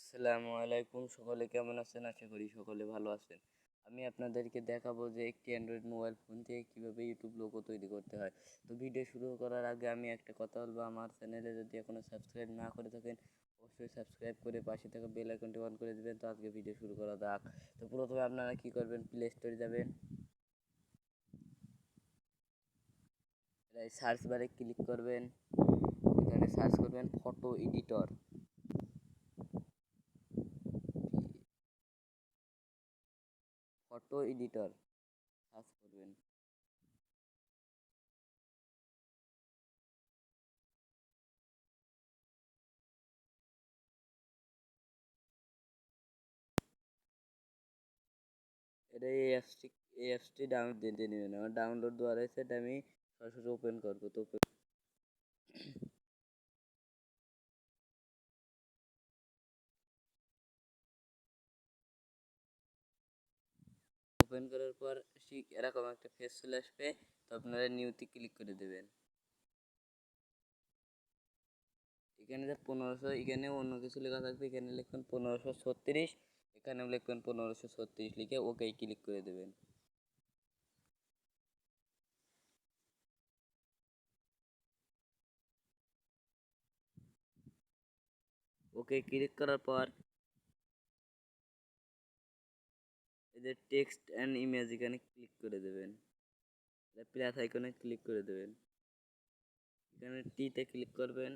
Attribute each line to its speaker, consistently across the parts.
Speaker 1: আসসালামু আলাইকুম, সকলে কেমন আছেন? আশা করি সকলে ভালো আছেন। আমি আপনাদেরকে দেখাবো যে একটি অ্যান্ড্রয়েড মোবাইল ফোন থেকে কীভাবে ইউটিউব লোগো তৈরি করতে হয়। তো ভিডিও শুরু করার আগে আমি একটা কথা বলবো, আমার চ্যানেলে যদি এখনও সাবস্ক্রাইব না করে থাকেন অবশ্যই সাবস্ক্রাইব করে পাশে থাকা বেল আইকনটি অন করে দেবেন। তো আজকে ভিডিও শুরু করা যাক। তো প্রথমে আপনারা কি করবেন, প্লে স্টোরে যাবেন, সার্চ বারে ক্লিক করবেন, এখানে সার্চ করবেন ফটো এডিটর। সার্চ করবেন। এটা এই অ্যাপসটি ডাউনলোড দিয়ে নেবেন। আমার ডাউনলোড দেওয়া রয়েছে, এটা আমি সরাসরি ওপেন করবো। তো ওপেন করার পর ঠিক এরকম একটা ফেস চলে আসবে। তো আপনারা নিউতে ক্লিক করে দেবেন। এখানে যে 1500, এখানে অন্য কিছু লেখা থাকবে, এখানে লিখবেন 1536, এখানেও লিখবেন 1536, লিখে ওকে ক্লিক করে দেবেন। ওকে ক্লিক করার পর এই যে টেক্সট অ্যান্ড ইমেজ, এখানে ক্লিক করে দেবেন। প্লাস আইকনে ক্লিক করে দেবেন, এখানে টিতে ক্লিক করবেন।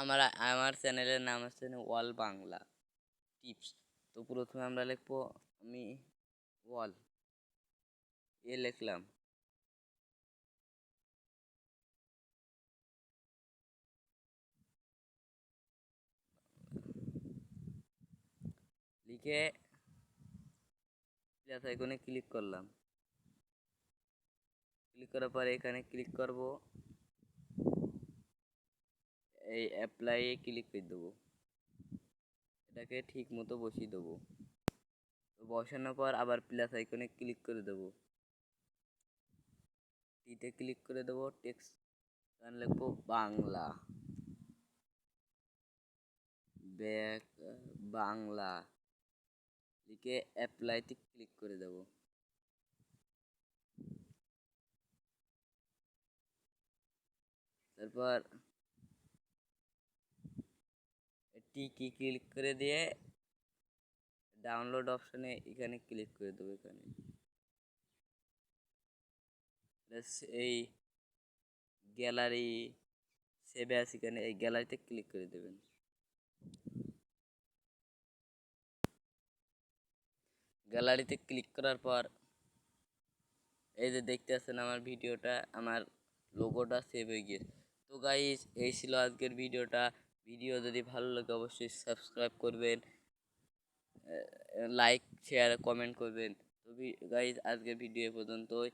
Speaker 1: আমার আমার চ্যানেলের নাম হচ্ছে ওয়াল বাংলা টিপস। তো প্রথমে আমরা লিখবো, আমি ওয়াল লিখলাম, লিখে প্লাস আইকনে ক্লিক করলাম। ক্লিক করার পরে এখানে ক্লিক করব, এই অ্যাপ্লাই ক্লিক করে দেবো, এটাকে ঠিক মতো বসিয়ে দেবো। তো বসানোর পর আবার প্লাস আইকনে ক্লিক করে দেবো, টিতে ক্লিক করে দেবো, টেক্সট লিখবো বাংলা, ব্যাক বাংলা, লিখে অ্যাপ্লাইতে ক্লিক করে দেবো। তারপর টিকি ক্লিক করে দিয়ে ডাউনলোড অপশনে এখানে ক্লিক করে দেবো। এখানে এই গ্যালারি সেভে আছে, এখানে এই গ্যালারিতে ক্লিক করে দেবেন। গ্যালারিতে ক্লিক করার পর এই যে দেখতে পাচ্ছেন আমার ভিডিওটা, আমার লোগোটা সেভ হয়ে গিয়েছে। তো গাইস, এই ছিল আজকের ভিডিওটা। ভিডিও যদি ভালো লাগে অবশ্যই সাবস্ক্রাইব করবেন, লাইক শেয়ার কমেন্ট করবেন। তো গাইস, আজকের ভিডিও পর্যন্তই।